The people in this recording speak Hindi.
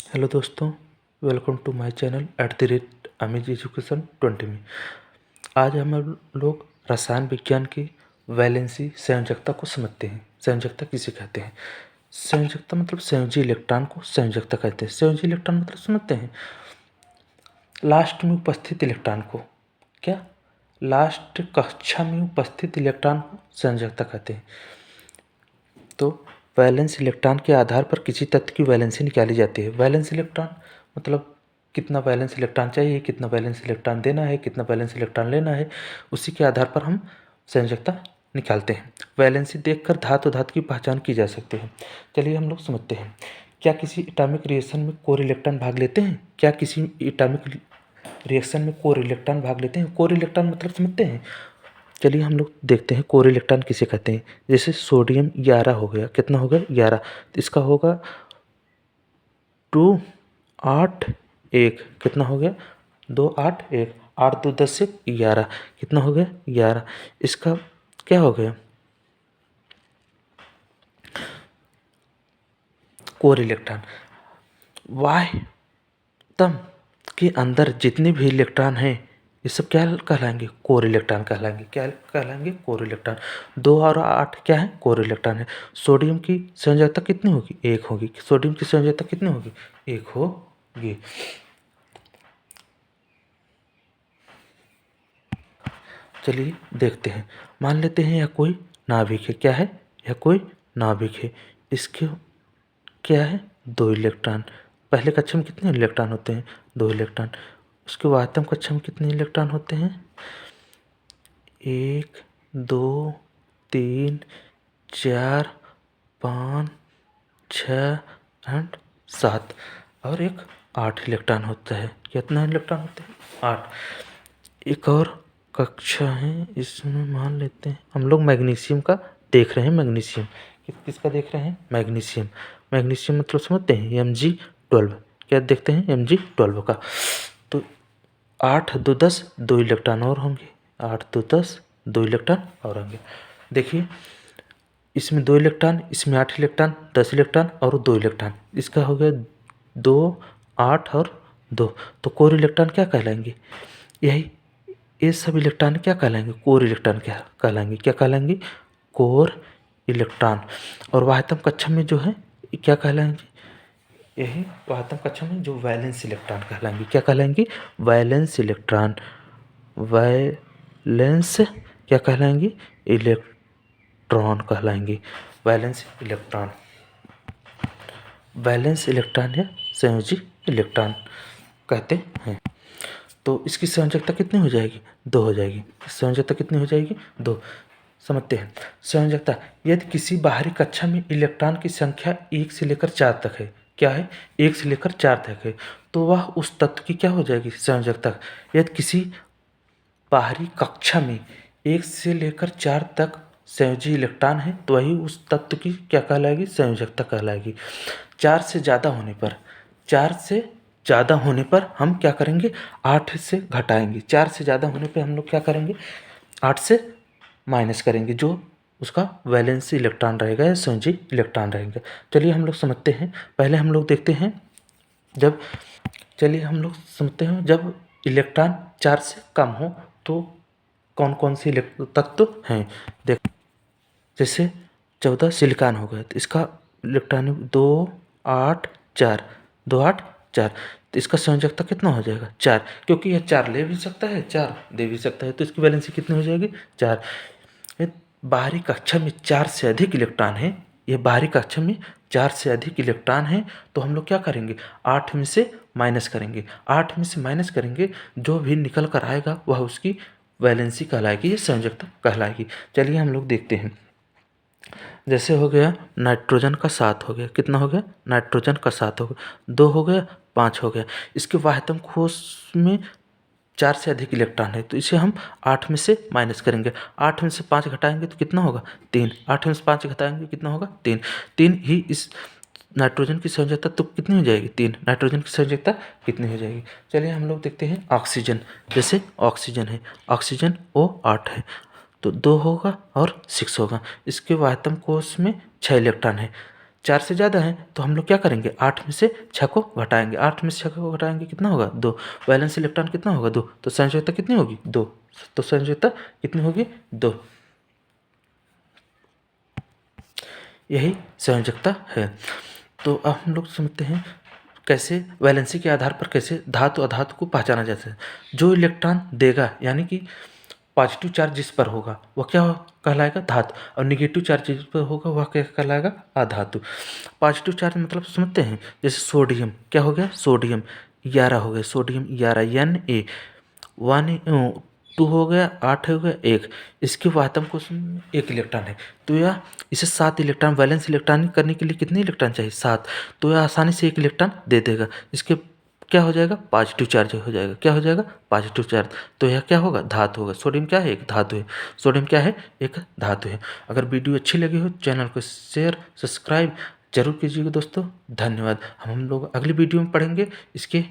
हेलो दोस्तों, welcome to my channel @Amit education 20 में। आज हम लोग रसायन विज्ञान की वैलेंसी संयोजकता को समझते हैं। संयोजकता किसे कहते हैं? संयोजकता मतलब संयोजी इलेक्ट्रॉन को संयोजकता कहते हैं। संयोजी इलेक्ट्रॉन मतलब समझते हैं लास्ट में उपस्थित इलेक्ट्रॉन को। क्या? लास्ट कक्षा में उपस्थित इलेक्ट्रॉन को संयोजकता कहते हैं। तो वैलेंस इलेक्ट्रॉन के आधार पर किसी तत्व की वैलेंसी निकाली जाती है। वैलेंस इलेक्ट्रॉन मतलब कितना वैलेंस इलेक्ट्रॉन चाहिए, कितना वैलेंस इलेक्ट्रॉन देना है, कितना वैलेंस इलेक्ट्रॉन लेना है, उसी के आधार पर हम संयोजकता निकालते हैं। वैलेंसी देखकर धातु की पहचान की जा सकती है। चलिए हम लोग समझते हैं। क्या किसी एटॉमिक रिएक्शन में कोर इलेक्ट्रॉन भाग लेते हैं? क्या किसी एटॉमिक रिएक्शन में कोर इलेक्ट्रॉन भाग लेते हैं? कोर इलेक्ट्रॉन मतलब समझते हैं। चलिए हम लोग देखते हैं कोर इलेक्ट्रॉन किसे कहते हैं। जैसे सोडियम 11 हो गया, कितना हो गया 11, तो इसका होगा 2 8 1, कितना हो गया 2 8 1, 8 2 10 से 11, कितना हो गया 11। इसका क्या हो गया कोर इलेक्ट्रॉन। वाह्यतम के अंदर जितने भी इलेक्ट्रॉन हैं ये सब क्या कहलाएंगे? कोर इलेक्ट्रॉन कहलाएंगे। क्या कहलाएंगे? Core electron. 2 और 8 क्या है? कोर इलेक्ट्रॉन है। सोडियम की संयोजकता कितनी होगी? 1 होगी। सोडियम की संयोजकता कितनी होगी? 1 होगी। चलिए देखते हैं। मान लेते हैं यह कोई नाभिक है। क्या है? यह कोई नाभिक है। इसके क्या है? 2 इलेक्ट्रॉन। पहले कक्षा में कितने इलेक्ट्रॉन होते हैं? 2 इलेक्ट्रॉन। उसके वास्तव कक्षा में कितने इलेक्ट्रॉन होते हैं? 1 2 3 4 5 6 एंड 7 और एक 8 इलेक्ट्रॉन होता है। कितना इलेक्ट्रॉन होते हैं? 8। एक और कक्षा है, इसमें मान लेते हैं हम लोग मैग्नीशियम का देख रहे हैं। मैग्नीशियम किसका देख रहे हैं? मैग्नीशियम। मैग्नीशियम मतलब समझते हैं Mg12। क्या देखते हैं? Mg12 का। तो 8 2 10, 2 इलेक्ट्रॉन और होंगे। 8 2 10, 2 इलेक्ट्रॉन और होंगे। देखिए इसमें 2 इलेक्ट्रॉन, इसमें 8 इलेक्ट्रॉन, 10 इलेक्ट्रॉन और 2 इलेक्ट्रॉन। इसका हो गया 2 8 और 2। तो कोर इलेक्ट्रॉन क्या कहलाएंगे? यही ये सब इलेक्ट्रॉन क्या कहलाएंगे? कोर इलेक्ट्रॉन क्या कहलाएंगे? क्या कहलाएंगे? Core electron. और वाह्यतम कक्षा में जो है क्या कहलाएंगे? यही वाह्यतम कक्षा में जो वैलेंस इलेक्ट्रॉन कहलाएंगे। क्या कहलाएंगे? Valence electron. वैलेंस क्या कहलाएंगे? इलेक्ट्रॉन कहलाएंगे। Valence electron. वैलेंस इलेक्ट्रॉन या संयोजी इलेक्ट्रॉन कहते हैं। तो इसकी संयोजकता कितनी हो जाएगी? 2 हो जाएगी। संयोजकता कितनी हो जाएगी? 2। समझते हैं संयोजकता। यदि किसी बाहरी कक्षा में इलेक्ट्रॉन की संख्या 1 से लेकर 4 तक है। क्या है? 1 से लेकर 4 तक है, तो वह उस तत्व की क्या हो जाएगी? संयोजकता। यदि किसी बाहरी कक्षा में 1 से लेकर 4 तक संयोजी इलेक्ट्रॉन है तो वही उस तत्व की क्या कहलाएगी? संयोजकता कहलाएगी। 4 से ज़्यादा होने पर, 4 से ज़्यादा होने पर हम क्या करेंगे? 8 से घटाएंगे। 4 से ज़्यादा होने पर हम लोग क्या करेंगे? 8 से माइनस करेंगे, जो उसका वैलेंस इलेक्ट्रॉन रहेगा या संयोजी इलेक्ट्रॉन रहेगा। चलिए हम लोग समझते हैं। पहले हम लोग देखते हैं जब चलिए हम लोग समझते हैं जब इलेक्ट्रॉन 4 से कम हो तो कौन कौन से तत्व हैं। देख जैसे 14 सिलिकॉन हो गया, तो इसका इलेक्ट्रॉन 2 8 4, 2 8 4, तो इसका संयोजकता कितना हो जाएगा? 4, क्योंकि यह 4 ले भी सकता है, 4 दे भी सकता है, तो इसकी वैलेंसी कितनी हो जाएगी? 4। बाहरी कक्षा में 4 से अधिक इलेक्ट्रॉन है। यह बाहरी कक्षा में 4 से अधिक इलेक्ट्रॉन है, तो हम लोग क्या करेंगे? 8 में से माइनस करेंगे। 8 में से माइनस करेंगे, जो भी निकल कर आएगा वह उसकी वैलेंसी कहलाएगी, ये संयोजकता कहलाएगी। चलिए हम लोग देखते हैं। जैसे हो गया नाइट्रोजन का 7 हो गया, कितना हो गया? नाइट्रोजन का 7 हो गया, 2 हो गया, 5 हो गया। इसके वाह्यतम कोश में 4 से अधिक इलेक्ट्रॉन है, तो इसे हम 8 में से माइनस करेंगे। 8 में से 5 घटाएंगे तो कितना होगा? 3। 8 में से 5 घटाएंगे कितना होगा? 3। 3 ही इस नाइट्रोजन की संयोजकता तो कितनी हो जाएगी? 3। नाइट्रोजन की संयोजकता कितनी हो जाएगी? चलिए हम लोग देखते हैं ऑक्सीजन। जैसे ऑक्सीजन है, ऑक्सीजन O8 है, तो 2 होगा और 6 होगा। इसके वाह्यतम कोश में 6 इलेक्ट्रॉन है, 4 से ज़्यादा है तो हम लोग क्या करेंगे, 8 में से 6 को घटाएंगे, 8 में से 6 को घटाएंगे कितना होगा, 2। वैलेंस इलेक्ट्रॉन कितना होगा, 2। तो संयोजकता कितनी होगी, 2। तो संयोजकता कितनी होगी, 2। यही संयोजकता है। तो अब हम लोग समझते हैं कैसे वैलेंसी के आधार पर कैसे धातु अधातु को पहचाना जाता है। जो इलेक्ट्रॉन देगा यानी कि पॉजिटिव चार्ज जिस पर होगा वह क्या कहलाएगा, धातु, और निगेटिव चार्ज जिस पर होगा वह क्या कहलाएगा, अधातु। पॉजिटिव चार्ज मतलब समझते हैं, जैसे सोडियम क्या हो गया, सोडियम 11 हो गया, सोडियम 11 Na 1 2 हो गया, 8 हो गया, 1। इसके आतम कोष्ठ में 1 इलेक्ट्रॉन है तो यह इसे 7 इलेक्ट्रॉन वैलेंस इलेक्ट्रॉन करने के लिए कितने इलेक्ट्रॉन चाहिए, 7। तो यह आसानी से 1 इलेक्ट्रॉन दे देगा। इसके क्या हो जाएगा, पॉजिटिव चार्ज हो जाएगा, क्या हो जाएगा, पॉजिटिव चार्ज। तो यह क्या होगा, धातु होगा। सोडियम क्या है, एक धातु है। सोडियम क्या है, एक धातु है। अगर वीडियो अच्छी लगी हो चैनल को शेयर सब्सक्राइब जरूर कीजिएगा दोस्तों। धन्यवाद। हम लोग अगली वीडियो में पढ़ेंगे इसके